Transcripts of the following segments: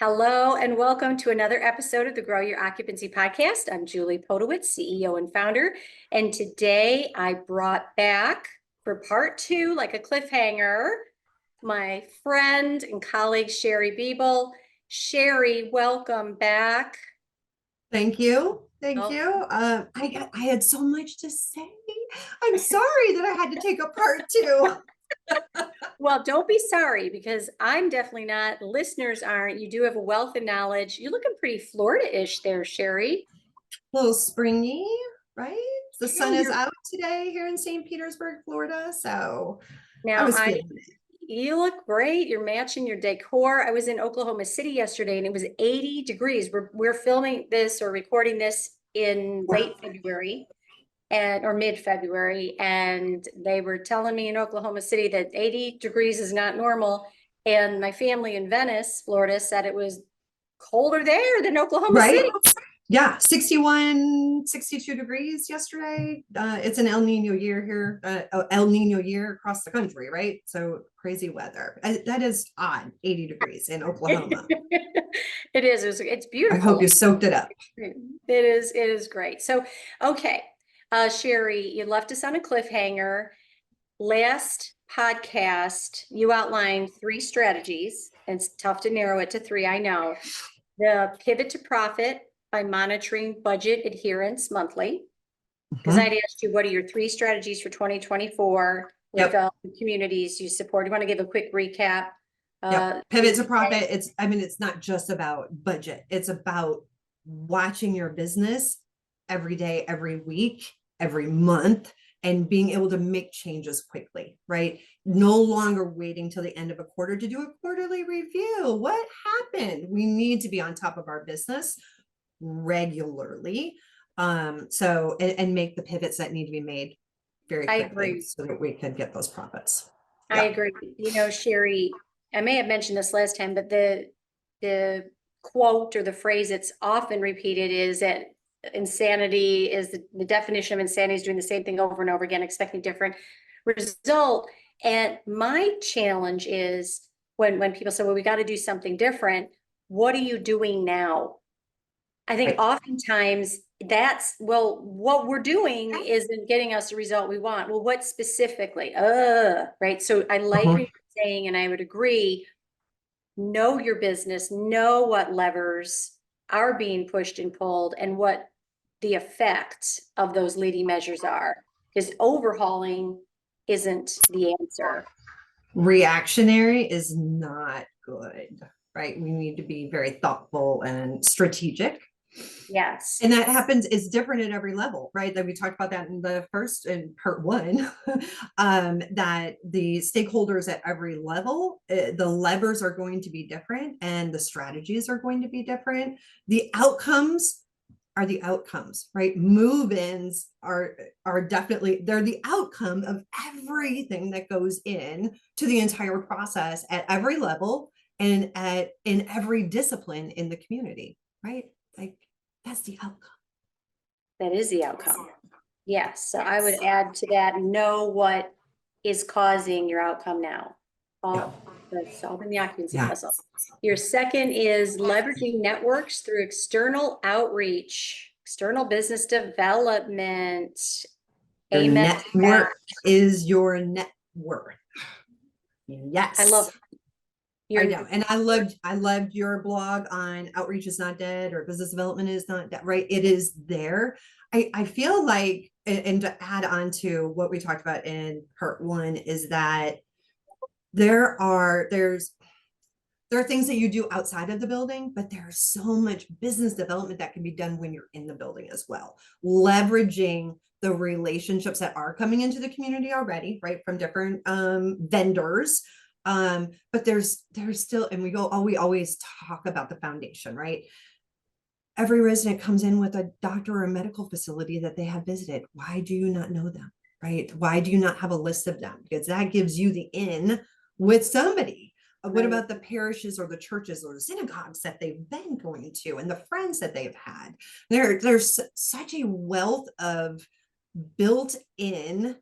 Hello and welcome to another episode of the Grow Your Occupancy podcast. I'm Julie Podewitz, CEO and founder. And today I brought back for part two, like a cliffhanger, my friend and colleague, Sherrie Bebell. Sherrie, welcome back. Thank you. Thank Oh, you. I had so much to say. I'm sorry that I had to take a part two. well, don't be sorry because I'm definitely not. Listeners aren't. You do have a wealth of knowledge. You're looking pretty Florida-ish there, Sherrie. A little springy, right? The sun is You're, out today here in St. Petersburg, Florida. So I now, was feeling it. you look great. You're matching your decor. I was in Oklahoma City yesterday and it was 80 degrees. We're filming this or recording this in late February or mid-February. And they were telling me in Oklahoma City that 80 degrees is not normal. And my family in Venice, Florida, said it was colder there than Oklahoma Right? City. Yeah, 61, 62 degrees yesterday. It's an El Nino year here, El Nino year across the country, right? So crazy weather. That is odd, 80 degrees in Oklahoma. It is. It's I hope beautiful. you soaked it up. It is great. So, okay. Sherrie, you left us on a cliffhanger. Last podcast, you outlined three strategies, and it's tough to narrow it to three, I know. The pivot to profit by monitoring budget adherence monthly. Because I'd Mhm. asked you, what are your three strategies for 2024 with Yep. the communities you support? You want to give a quick recap? Yep. Pivot to And profit. It's not just about budget. It's about watching your business every day, every week, every month, and being able to make changes quickly, right? No longer waiting till the end of a quarter to do a quarterly review. What happened? We need to be on top of our business regularly. And make the pivots that need to be made very I quickly agree. so that we can get those profits. I Yeah. agree. Sherrie, I may have mentioned this last time, but the quote or the phrase that's often repeated is that insanity is the definition of insanity is doing the same thing over and over again, expecting different result. And my challenge is when people say, well, we got to do something different, what are you doing now? I think Right. oftentimes that's, well, what we're doing isn't getting us the result we want. Well, what specifically? Right. So I like what Mhm. you're saying, and I would agree. Know your business, know what levers are being pushed and pulled, and what the effect of those leading measures are. Because overhauling isn't the answer. Reactionary is not good, right? We need to be very thoughtful and strategic. Yes. And that happens is different at every level, right? That we talked about that in the first in part one, that the stakeholders at every level, the levers are going to be different and the strategies are going to be different. The outcomes are the outcomes, right? Move-ins are definitely they're the outcome of everything that goes in to the entire process at every level and in every discipline in the community, right? Like that's the outcome. That is the outcome. Yes. So I would add to that, know what is causing your outcome now. Yeah. All that's all in the occupancy Yeah. puzzle. Your second is leveraging networks through external outreach, external business development. Your Amen to that. network is your net worth. I love Yes. I your know. And I loved your blog on outreach is not dead or business development is not dead, right? It is there. I feel like, and to add on to what we talked about in part one, is that there's there are things that you do outside of the building, but there's so much business development that can be done when you're in the building as well. Leveraging the relationships that are coming into the community already, right, from different vendors. But there's still, and we always talk about the foundation, right? Every resident comes in with a doctor or a medical facility that they have visited. Why do you not know them, right? Why do you not have a list of them? Because that gives you the in with somebody. What right. about the parishes or the churches or the synagogues that they've been going to and the friends that they've had? There's such a wealth of built-in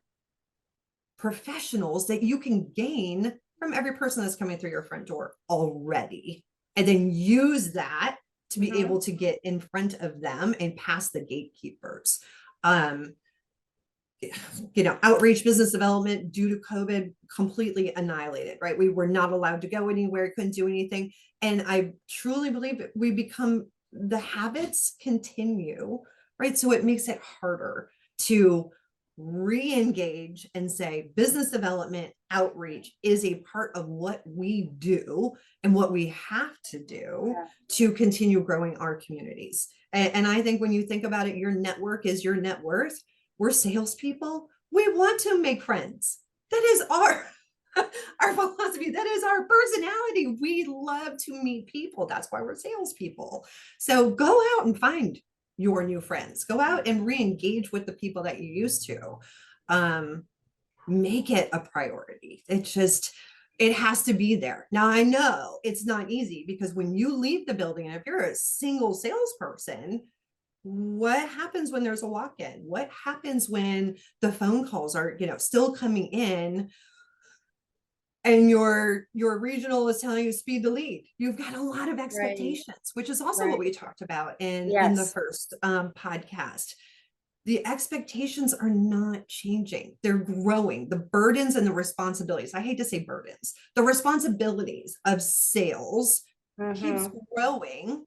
professionals that you can gain from every person that's coming through your front door already. and then use that to be Mhm. able to get in front of them and past the gatekeepers. Um, Outreach business development due to COVID completely annihilated, right? We were not allowed to go anywhere, couldn't do anything. And I truly believe that the habits continue, right? So it makes it harder to re-engage and say business development outreach is a part of what we do and what we have to do to continue growing our communities. And I think when you think about it, your network is your net worth. We're salespeople. We want to make friends. That is our our philosophy. That is our personality. We love to meet people. That's why we're salespeople. So go out and find your new friends. Go out and re-engage with the people that you used to. Make it a priority. It has to be there. Now I know it's not easy because when you leave the building, and if you're a single salesperson, what happens when there's a walk-in? What happens when the phone calls are, still coming in and your regional is telling you speed the lead? You've got a lot of Right, expectations, which is also what right. we talked about in the Yes. first podcast. The expectations are not changing. They're growing. The burdens and the responsibilities. I hate to say burdens. The responsibilities of sales keeps Mhm. growing.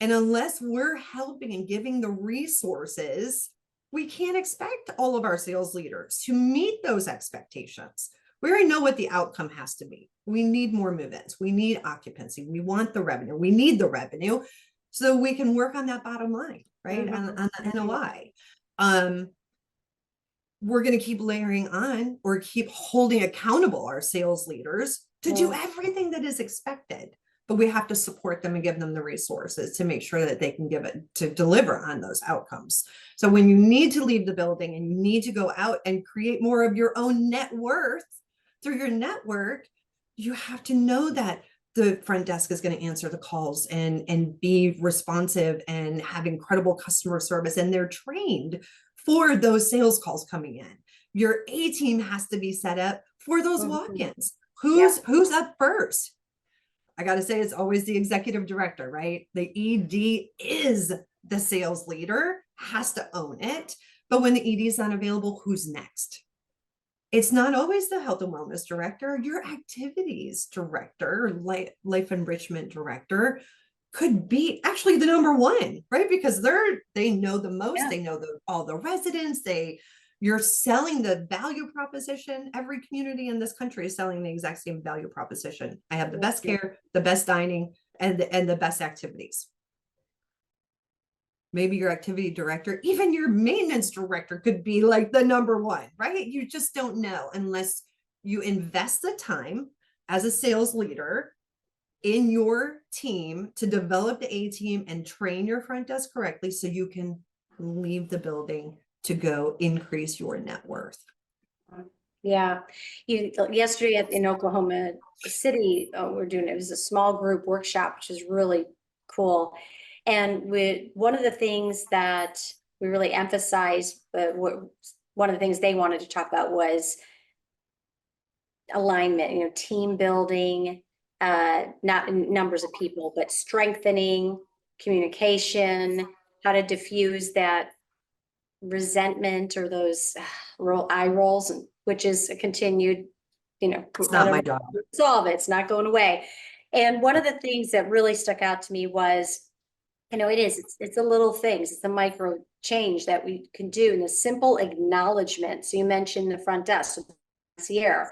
And unless we're helping and giving the resources, we can't expect all of our sales leaders to meet those expectations. We already know what the outcome has to be. We need more move-ins. We need occupancy. We want the revenue. We need the revenue so we can work on that bottom line, right? On Mhm. the NOI. We're going to keep layering on or keep holding accountable our sales leaders to do Mhm. everything that is expected, but we have to support them and give them the resources to make sure that they can give it to deliver on those outcomes. So when you need to leave the building and you need to go out and create more of your own net worth through your network, you have to know that the front desk is going to answer the calls and be responsive and have incredible customer service, and they're trained for those sales calls coming in. Your A team has to be set up for those Mhm. walk-ins. Yeah. Who's up first? I got to say, it's always the executive director, right? The ED is the sales leader, has to own it. But when the ED is not available, who's next? It's not always the health and wellness director. Your activities director, life enrichment director could be actually the number one, right? Because they know the most, Yeah. they know all the residents, you're selling the value proposition. Every community in this country is selling the exact same value proposition. I have the best care, the best dining, and the best activities. Maybe your activity director, even your maintenance director could be like the number one, right? You just don't know unless you invest the time as a sales leader in your team to develop the A team and train your front desk correctly so you can leave the building to go increase your net worth. Yeah. Yesterday in Oklahoma City, it was a small group workshop, which is really cool. And one of the things that we really emphasized, one of the things they wanted to talk about was alignment, team building, not in numbers of people, but strengthening communication, how to diffuse that resentment or those eye rolls, which is a continued, It's I not don't my know, job. solve it. It's not going away. And one of the things that really stuck out to me was, it's the little things, it's the micro change that we can do, and the simple acknowledgement. So you mentioned the front desk, so here,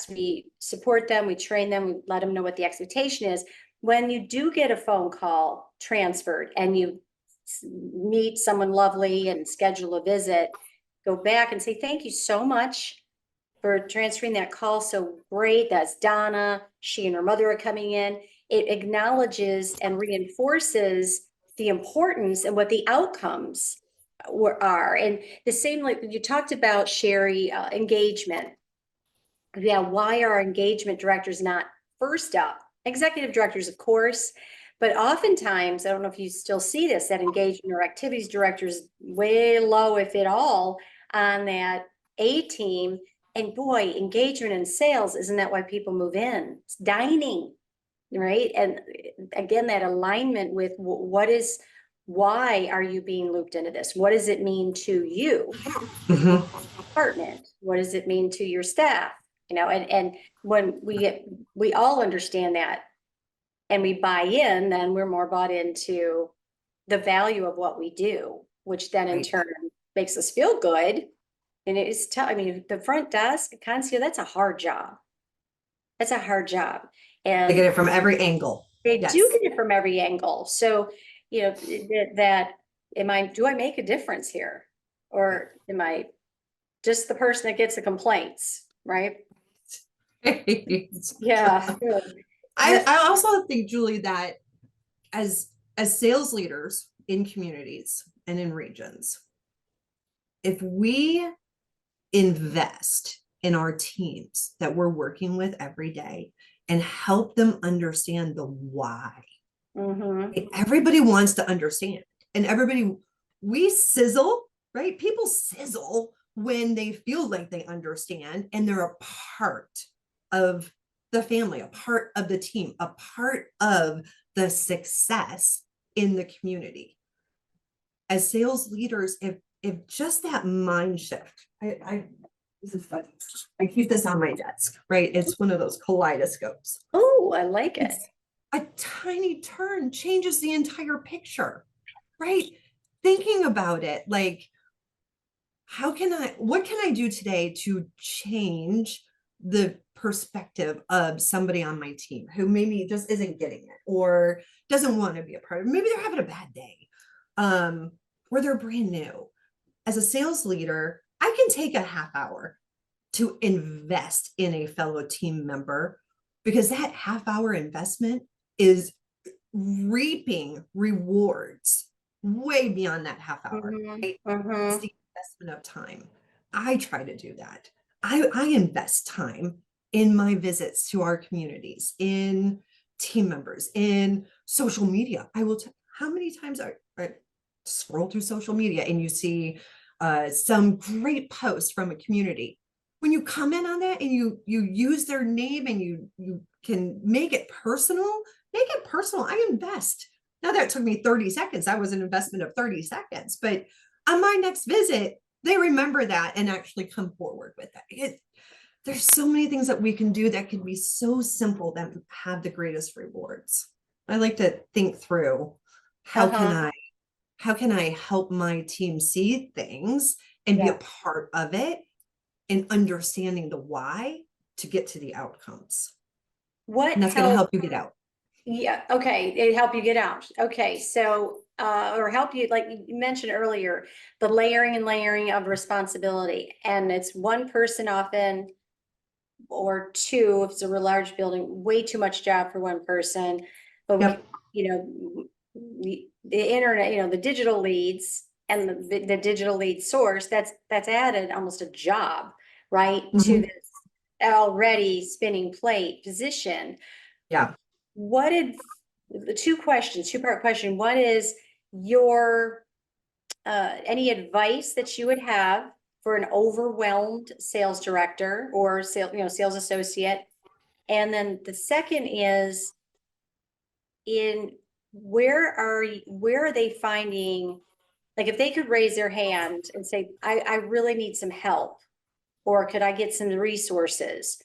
we support them, we train them, we let them know what the expectation is. When you do get a phone call transferred and you meet someone lovely and schedule a visit, go back and say, thank you so much for transferring that call. So great. That's Donna. She and her mother are coming in. It acknowledges and reinforces the importance and what the outcomes are. And the same, like you talked about, Sherrie, engagement. Yeah, why are engagement directors not first up? Executive directors, of course, but oftentimes, I don't know if you still see this, that engagement or activities directors way low, if at all, on that A team. And boy, engagement and sales, isn't that why people move in? It's dining. right? And again, that alignment with why are you being looped into this? What does it mean to you, Mhm. department? What does it mean to your staff? And when we all understand that and we buy in, then we're more bought into the value of what we do, which then in Right. turn makes us feel good. And it's tough. I mean, the front desk concierge, that's a hard job. That's a hard job. They And get it from every angle. they Yes. do get it from every angle. So, do I make a difference here? Or am I just the person that gets the complaints, right? Yeah. I also think, Julie, that as sales leaders in communities and in regions, if we invest in our teams that we're working with every day and help them understand the why. Mm-hmm. Everybody wants to understand, and we sizzle, right? People sizzle when they feel like they understand and they're a part of the family, a part of the team, a part of the success in the community. As sales leaders, if just that mind shift, this is funny. I keep this on my desk, right? It's one of those kaleidoscopes. Oh, I like it. It's a tiny turn changes the entire picture, right? Thinking about it, like, what can I do today to change the perspective of somebody on my team who maybe just isn't getting it or doesn't want to be a part of it? Maybe they're having a bad day, or they're brand new. As a sales leader, I can take a half hour to invest in a fellow team member, because that half hour investment is reaping rewards way beyond that half hour. Mm-hmm. It's Mm-hmm. the investment of time. I try to do that. I invest time in my visits to our communities, in team members, in social media. How many times I scroll through social media and you see some great post from a community. When you comment on that and you use their name and you can make it personal, I invest. Now that took me 30 seconds. That was an investment of 30 seconds. But on my next visit, they remember that and actually come forward with it. There's so many things that we can do that can be so simple that have the greatest rewards. I like to think through how Uh-huh. can I help my team see things and be a Yeah. part of it and understanding the why to get to the outcomes. What And that's going to help? help you get out. Yeah, okay, it help you get out. Okay, so or help you, like you mentioned earlier, the layering of responsibility. And it's one person often, or two, if it's a real large building, way too much job for one person. But Yep. the internet, the digital leads and the digital lead source, that's added almost a job, right? To Mhm. this already spinning plate position. Yeah. What did the two-part question? What is your any advice that you would have for an overwhelmed sales director or sales associate? And then the second is, in where are they finding, like, if they could raise their hand and say, I really need some help, or could I get some resources?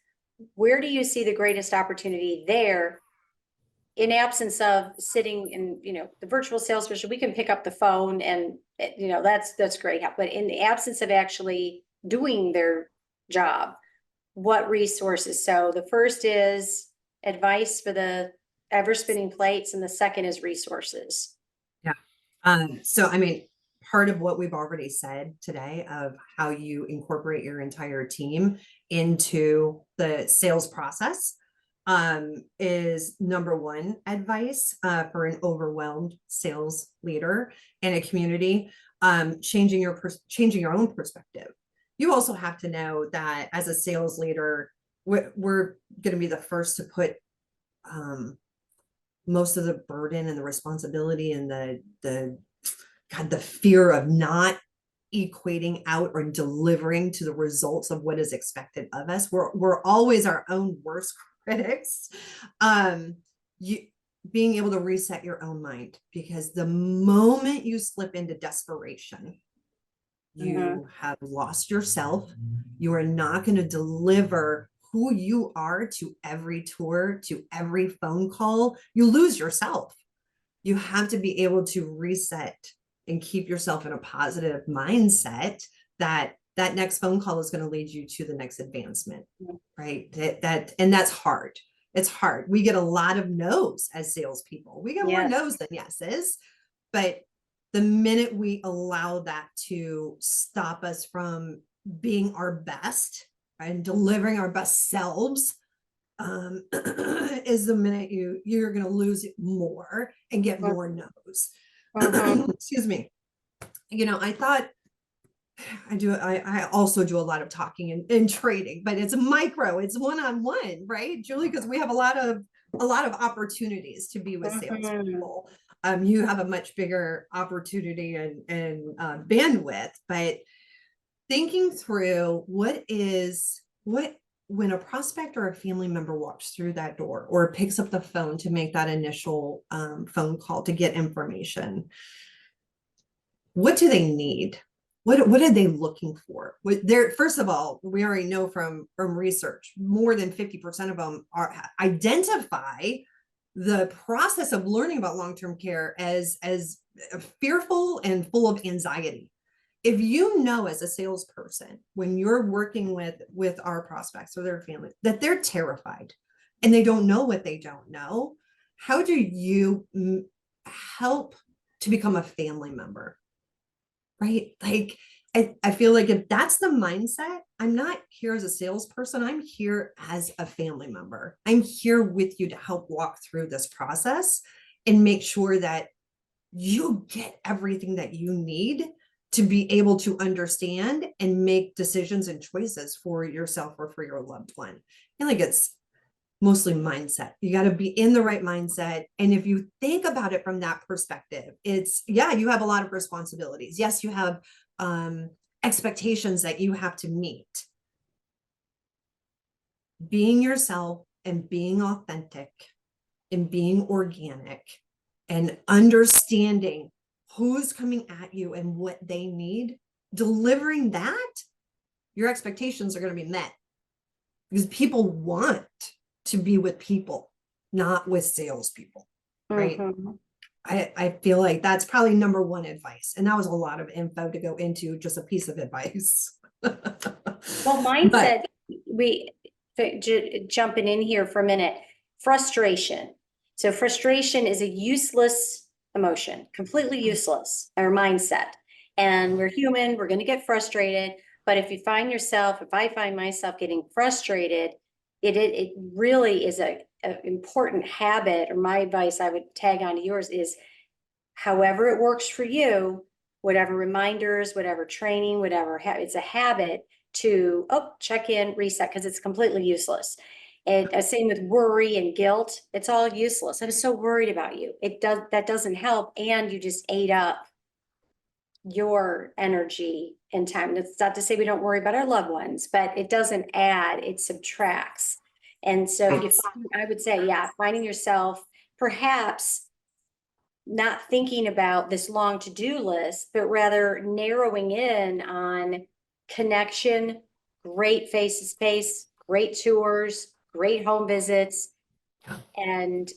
Where do you see the greatest opportunity there? In absence of sitting in, the virtual sales person, we can pick up the phone and, that's great. But in the absence of actually doing their job, what resources? So the first is advice for the ever spinning plates, and the second is resources. Yeah. So, I mean, part of what we've already said today of how you incorporate your entire team into the sales process is number one advice for an overwhelmed sales leader in a community, changing your own perspective. You also have to know that as a sales leader, we're going to be the first to put most of the burden and the responsibility and the fear of not equating out or delivering to the results of what is expected of us. We're always our own worst critics. you being able to reset your own mind, because the moment you slip into desperation, you have lost yourself. You are not going to deliver who you are to every tour, to every phone call. You lose yourself. You have to be able to reset and keep yourself in a positive mindset that that next phone call is going to lead you to the next advancement, right? And that's hard. It's hard. We get a lot of no's as salespeople. We get more Yes. no's than yeses, but the minute we allow that to stop us from being our best and delivering our best selves, is the minute you're going to lose it more and get more no's. Excuse me. I thought I also do a lot of talking and trading, but it's micro, it's one-on-one, right, Julie? Because we have a lot of opportunities to be with salespeople. You have a much bigger opportunity and bandwidth, but thinking through what when a prospect or a family member walks through that door or picks up the phone to make that initial phone call to get information, what do they need? What are they looking for? First of all, we already know from research, more than 50% of them identify the process of learning about long-term care as fearful and full of anxiety. If you know, as a salesperson, when you're working with our prospects or their family, that they're terrified and they don't know what they don't know, how do you help to become a family member? Right? Like, I feel like if that's the mindset, I'm not here as a salesperson, I'm here as a family member. I'm here with you to help walk through this process and make sure that you get everything that you need to be able to understand and make decisions and choices for yourself or for your loved one. I feel like it's mostly mindset. You got to be in the right mindset. And if you think about it from that perspective, it's, yeah, you have a lot of responsibilities. Yes, you have expectations that you have to meet. Being yourself and being authentic and being organic and understanding who's coming at you and what they need, delivering that, your expectations are going to be met, because people want to be with people, not with salespeople, right? I feel like that's probably number one advice. And that was a lot of info to go into just a piece of advice. Well, mindset, jumping in here for a minute, frustration. So frustration is a useless emotion, completely useless, our mindset. And we're human, we're going to get frustrated. But if I find myself getting frustrated, it really is a important habit, or my advice I would tag onto yours is, however it works for you, whatever reminders, whatever training, whatever, it's a habit to check in, reset, because it's completely useless. And same with worry and guilt, it's all useless. I'm so worried about you. That doesn't help, and you just ate up your energy and time. That's not to say we don't worry about our loved ones, but it doesn't add, it subtracts. And so I would say, yeah, finding yourself perhaps not thinking about this long to-do list, but rather narrowing in on connection, great face-to-face, great tours, great home visits, and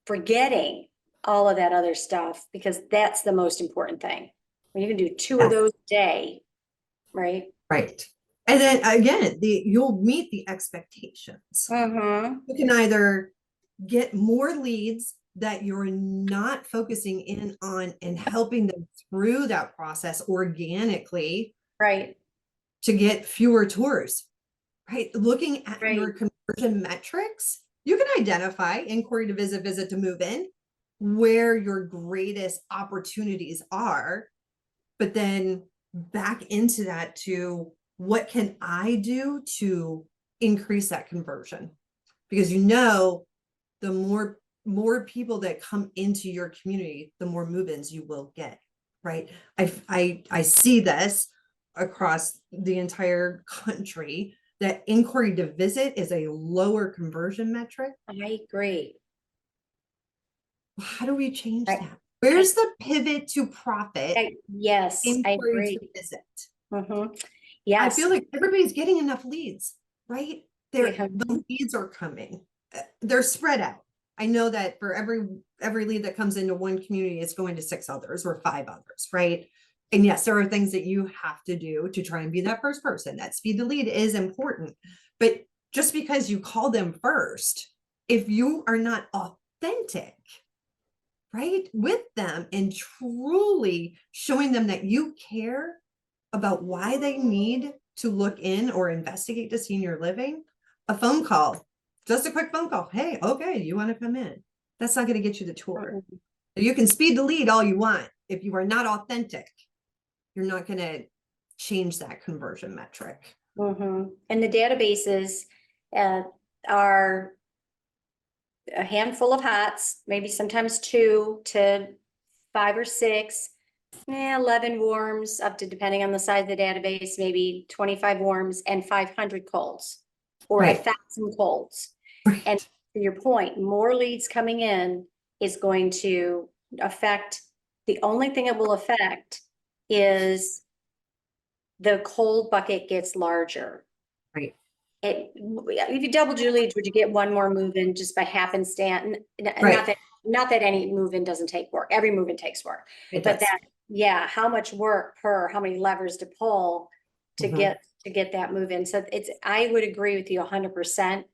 forgetting all of that other stuff, because that's the most important thing. When you can do 2 of those a day, right? Right. And then again, you'll meet the expectations. You can either get more leads that you're not focusing in on and helping them through that process organically, right, to get fewer tours, right? Looking at your conversion metrics, you can identify inquiry to visit to move in, where your greatest opportunities are, but then back into that to what can I do to increase that conversion? Because the more people that come into your community, the more move-ins you will get, right? I see this across the entire country, that inquiry to visit is a lower conversion metric. I agree. How do we change Right. that? Where's the pivot to profit, Yes, I inquiry agree. to visit? I Yes. feel like everybody's getting enough leads, right? Yeah. The leads are coming. They're spread out. I know that for every lead that comes into one community, it's going to 6 others or 5 others, right? And yes, there are things that you have to do to try and be that first person. That speed to lead is important. But just because you call them first, if you are not authentic, right, with them and truly showing them that you care about why they need to look in or investigate to senior living, a phone call, just a quick phone call. Hey, okay, you want to come in? That's not going to get you the tour. You can speed the lead all you want. If you are not authentic, you're not going to change that conversion metric. And the databases are a handful of hats, maybe sometimes 2 to 5 or 6, 11 warms, up to, depending on the size of the database, maybe 25 warms and 500 colds or Right. 1,000 colds. Right. And to your point, more leads coming in is going to affect, the only thing it will affect is the cold bucket gets larger. Right. If you doubled your leads, would you get one more move in just by happenstance? Right. Not that any move in doesn't take work. Every move in takes work. It But does. that, yeah, how much work per, how many levers to pull to Mhm. get that move in. So I would agree with you 100%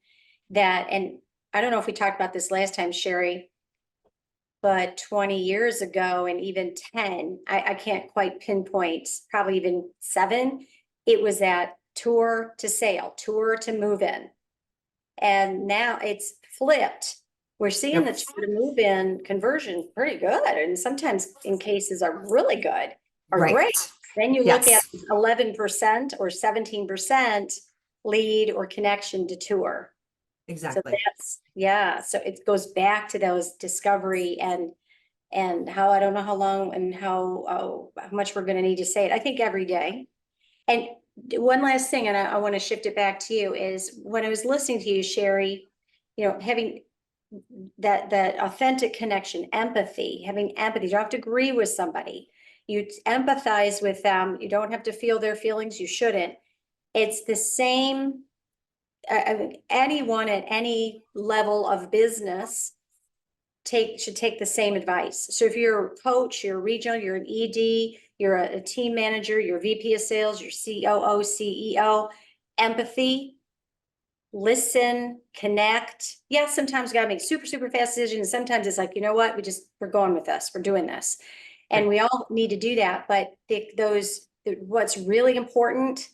that, and I don't know if we talked about this last time, Sherrie, but 20 years ago and even 10, I can't quite pinpoint, probably even 7, it was that tour to sale, tour to move in. And now it's flipped. We're seeing the Yep. tour to move in conversion pretty good. And sometimes in cases are really good or Right. great. Then you look at Yes. 11% or 17% lead or connection to tour. So Exactly. that's, yeah. So it goes back to those discovery and how, I don't know how long and how much we're going to need to say it. I think every day. And one last thing, and I want to shift it back to you, is when I was listening to you, Sherrie, having that authentic connection, empathy, having empathy. You don't have to agree with somebody. You empathize with them. You don't have to feel their feelings. You shouldn't. It's the same. I mean, anyone at any level of business should take the same advice. So if you're a coach, you're a regional, you're an ED, you're a team manager, you're a VP of sales, you're COO, CEO, empathy, listen, connect. Yeah, sometimes you gotta make super, super fast decisions. Sometimes it's like, you know what, we're going with this, we're doing this. And we all need to do that. But what's really important,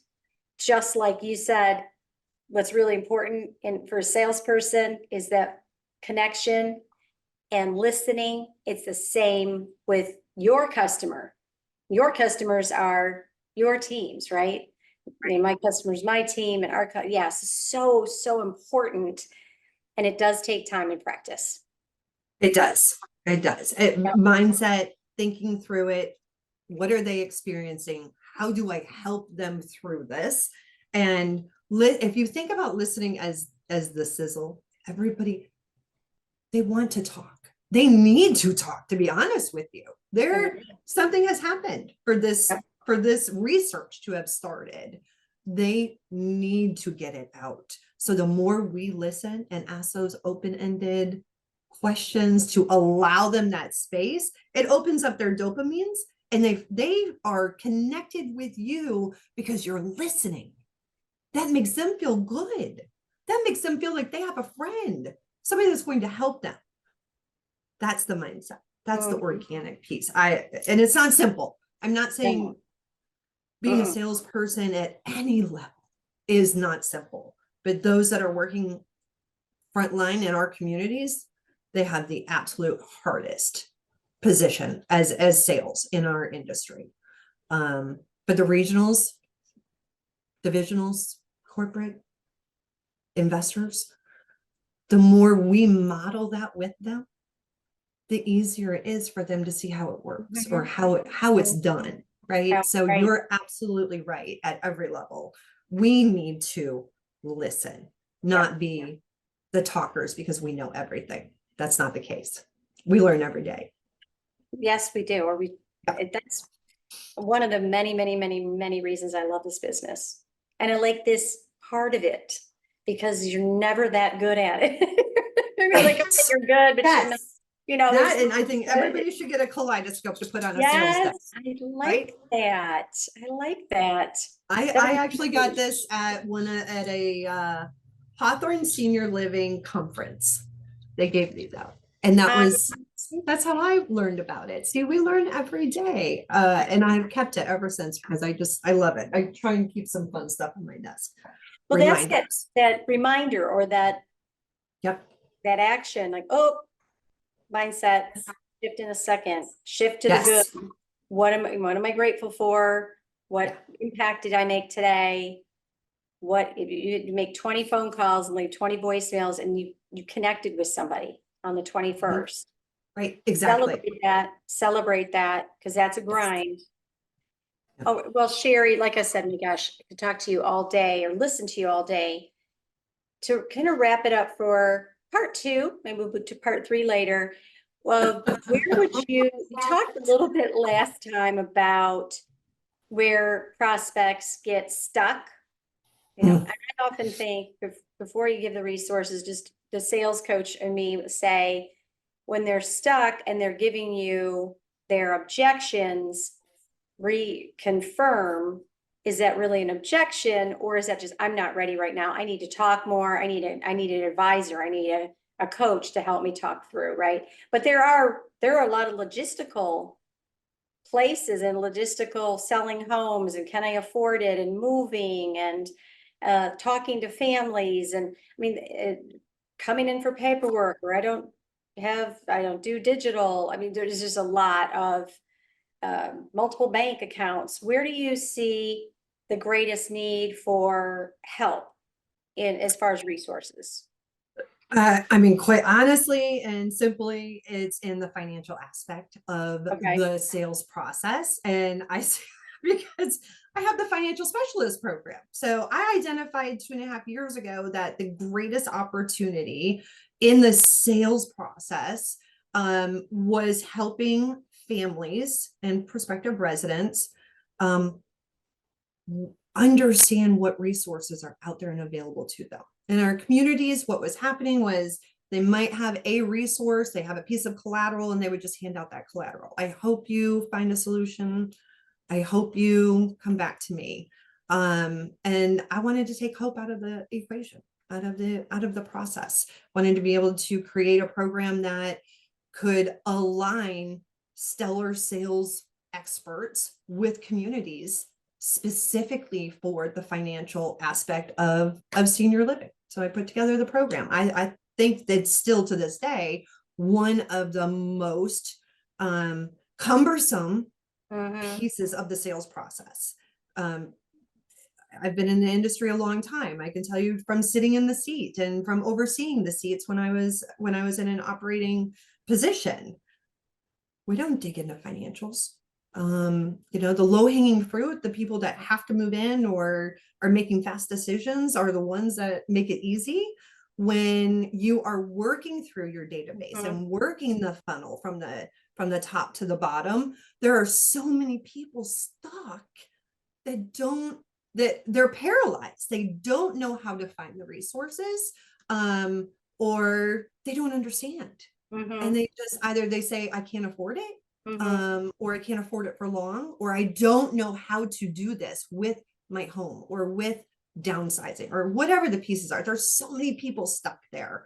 just like you said, what's really important for a salesperson is that connection and listening. It's the same with your customer. Your customers are your teams, right? My customer's my team, and yes, so important. And it does take time and practice. It does. It does. Mindset, thinking through it. What are they experiencing? How do I help them through this? And if you think about listening as the sizzle, everybody, they want to talk. They need to talk, to be honest with you. Something has happened for this research to have started. They need to get it out. So the more we listen and ask those open-ended questions to allow them that space, it opens up their dopamines, and they are connected with you because you're listening. That makes them feel good. That makes them feel like they have a friend, somebody that's going to help them. That's the mindset. That's the organic piece. And it's not simple. I'm not saying being a salesperson at any level is not simple, but those that are working frontline in our communities, they have the absolute hardest position as sales in our industry. But the regionals, divisionals, corporate investors, the more we model that with them, the easier it is for them to see how it works or how it's done, right? So you're absolutely right. At every level, we need to listen, not be the talkers because we know everything. That's not the case. we learn every day. Yes, we do. That's one of the many, many, many, many reasons I love this business. And I like this part of it because you're never that good at it. You're like, okay, you're good, but you're not, Yes. there's. And I think everybody should get a kaleidoscope to put on a sales Yes, desk, I right? like that. I like that. I actually got this at a Hawthorne Senior Living conference. They gave these out. And that's how I learned about it. See, we learn every day. And I've kept it ever since because I love it. I try and keep some fun stuff on my desk. Well, that's Reminders. that reminder or Yep. that action, like, oh, mindset, shift in a second, shift to the good. Yes. What am I grateful for? What impact did I make today? What if you make 20 phone calls and leave 20 voicemails and you connected with somebody on the 21st. Right. Exactly. Celebrate that because that's a grind. Yep. Oh, well, Sherrie, like I said, my gosh, I could talk to you all day or listen to you all day. To kind of wrap it up for part 2, maybe we'll move to part 3 later. Well, where would you talked a little bit last time about where prospects get stuck? And I often think before you give the resources, just the sales coach and me say, when they're stuck and they're giving you their objections, reconfirm, is that really an objection or is that just, I'm not ready right now. I need to talk more. I need an advisor. I need a coach to help me talk through, right? But there are a lot of logistical places and logistical selling homes and can I afford it and moving and talking to families and I mean coming in for paperwork or I don't do digital. I mean, there's just a lot of multiple bank accounts. Where do you see the greatest need for help in as far as resources? I mean, quite honestly and simply, it's in the financial aspect of the sales process. And I say because I have the financial specialist program. So I identified 2.5 years ago that the greatest opportunity in the sales process was helping families and prospective residents understand what resources are out there and available to them. In our communities, what was happening was they might have a resource, they have a piece of collateral, and they would just hand out that collateral. I hope you find a solution. I hope you come back to me. And I wanted to take hope out of the equation, out of the process. Wanted to be able to create a program that could align stellar sales experts with communities specifically for the financial aspect of senior living. So I put together the program. I think that still to this day, one of the most cumbersome pieces of the sales process. I've been in the industry a long time. I can tell you from sitting in the seat and from overseeing the seats when I was in an operating position. We don't dig into financials. The low-hanging fruit, the people that have to move in or are making fast decisions are the ones that make it easy. When you are working through your database and working the funnel from the top to the bottom, there are so many people stuck that they're paralyzed. They don't know how to find the resources, or they don't understand. And they just either they say, I can't afford it, or I can't afford it for long, or I don't know how to do this with my home or with downsizing or whatever the pieces are. There's so many people stuck there.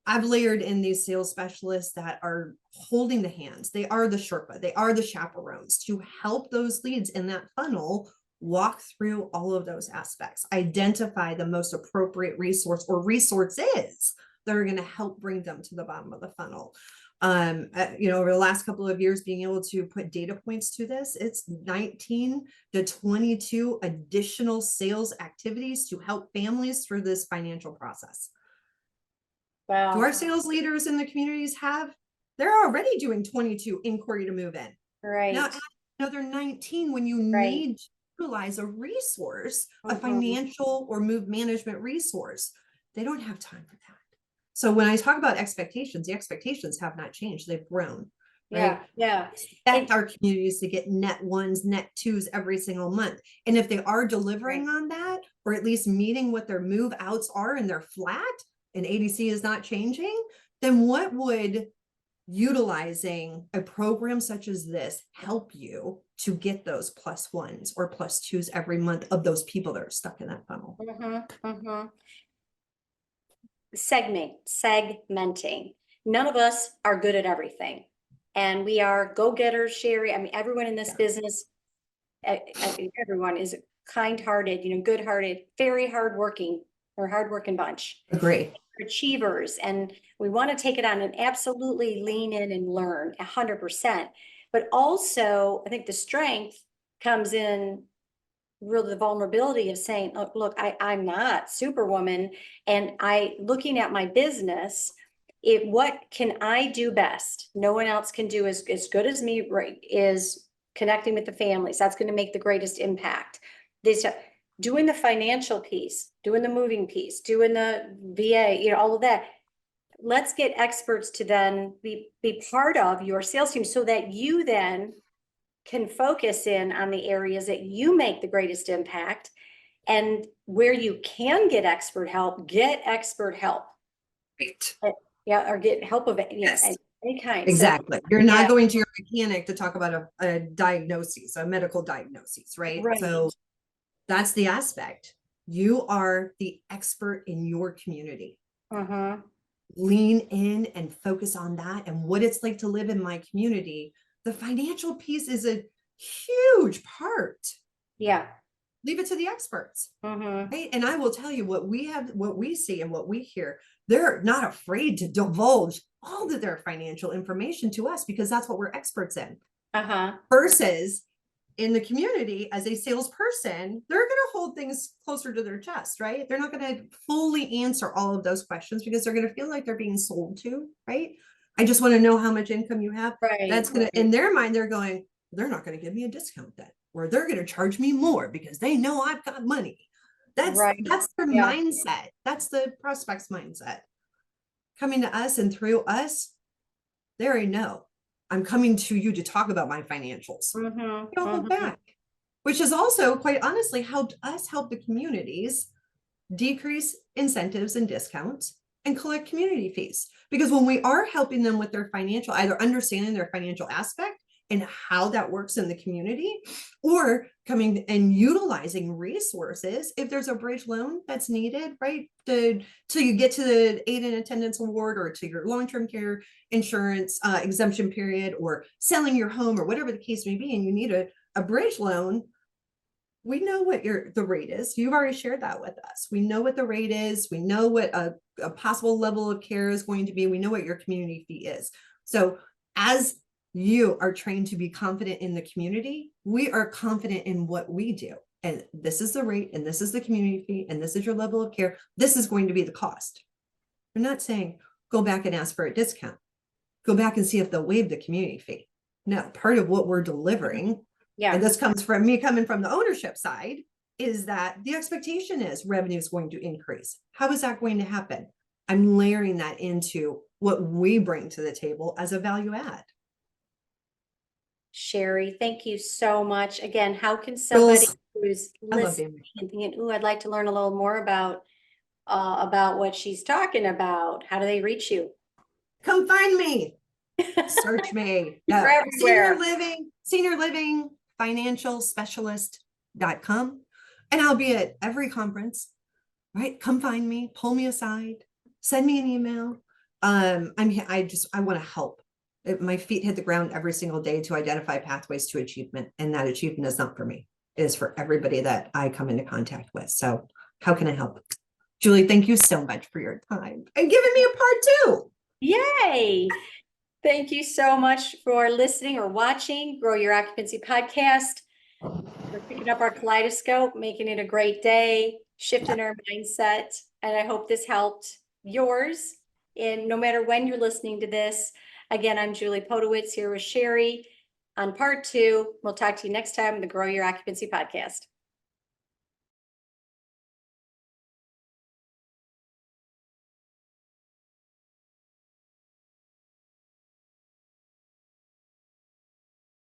I've layered in these sales specialists that are holding the hands. They are the Sherpa, they are the chaperones to help those leads in that funnel walk through all of those aspects, identify the most appropriate resource or resources that are going to help bring them to the bottom of the funnel. Over the last couple of years, being able to put data points to this, it's 19 to 22 additional sales activities to help families through this financial process. Wow. Do our sales leaders in the communities they're already doing 22 inquiry to move in. Right. Now add another 19 when you need to utilize a resource, a financial or move management resource. They don't have time for that. So when I talk about expectations, the expectations have not changed. They've grown. Right. Yeah. Expect our communities to get net ones, net twos every single month. And if they are delivering on that, or at least meeting what their move outs are and they're flat and ADC is not changing, then what would utilizing a program such as this help you to get those plus ones or plus twos every month of those people that are stuck in that funnel? Segmenting. None of us are good at everything. And we are go-getters, Sherrie. I mean, everyone in this business, everyone is kind-hearted, good-hearted, very hardworking, or hardworking bunch. Agree. Achievers, and we want to take it on and absolutely lean in and learn 100%. But also, I think the strength comes in really the vulnerability of saying, oh, look, I'm not Superwoman, and looking at my business, what can I do best? No one else can do as good as me, right? Is connecting with the families. That's going to make the greatest impact. Doing the financial piece, doing the moving piece, doing the VA, all of that. Let's get experts to then be part of your sales team so that you then can focus in on the areas that you make the greatest impact, and where you can get expert help, get expert help. Right. Yeah, or get help of Yes. any kind. Exactly. So, you're not going to your mechanic to talk about a diagnosis, a medical diagnosis, right? So that's the aspect. You are the expert in your community. Lean in and focus on that and what it's like to live in my community. The financial piece is a huge part. Yeah. Leave it to the experts. Right. And I will tell you what we see and what we hear. They're not afraid to divulge all of their financial information to us because that's what we're experts in. Versus in the community as a salesperson, they're going to hold things closer to their chest, right? They're not going to fully answer all of those questions because they're going to feel like they're being sold to, right? I just want to know how much income you have. Right. That's going to, in their mind, they're going, they're not going to give me a discount then, or they're going to charge me more because they know I've got money. That's their mindset. That's the prospect's mindset. Coming to us and through us, they already know. I'm coming to you to talk about my financials. Don't look back, which has also quite honestly helped us help the communities decrease incentives and discounts and collect community fees. Because when we are helping them with their financial, either understanding their financial aspect and how that works in the community, or coming and utilizing resources, if there's a bridge loan that's needed, right? Till you get to the aid and attendance award or to your long-term care insurance exemption period, or selling your home or whatever the case may be, and you need a bridge loan, we know what the rate is. You've already shared that with us. We know what the rate is. We know what a possible level of care is going to be. We know what your community fee is. So as you are trained to be confident in the community, we are confident in what we do. And this is the rate, and this is the community fee, and this is your level of care. This is going to be the cost. We're not saying go back and ask for a discount. Go back and see if they'll waive the community fee. No, part of what we're delivering, and this comes from me coming from the ownership side, is that the expectation is revenue is going to increase. How is that going to happen? I'm layering that into what we bring to the table as a value add. Sherrie, thank you so much. Again, how can somebody who's listening and thinking, "Ooh, I'd like to learn a little more about what she's talking about," how do they reach you? Come find me. Search me. Senior Living Financial Specialist.com. And I'll be at every conference, right? Come find me, pull me aside, send me an email. I'm here. I want to help. My feet hit the ground every single day to identify pathways to achievement. And that achievement is not for me. It is for everybody that I come into contact with. So how can I help? Julie, thank you so much for your time and giving me a part two. Yay. Thank you so much for listening or watching Grow Your Occupancy podcast. We're picking up our kaleidoscope, making it a great day, shifting our mindset. And I hope this helped yours. And no matter when you're listening to this, again, I'm Julie Podewitz here with Sherrie on part two. We'll talk to you next time on the Grow Your Occupancy podcast.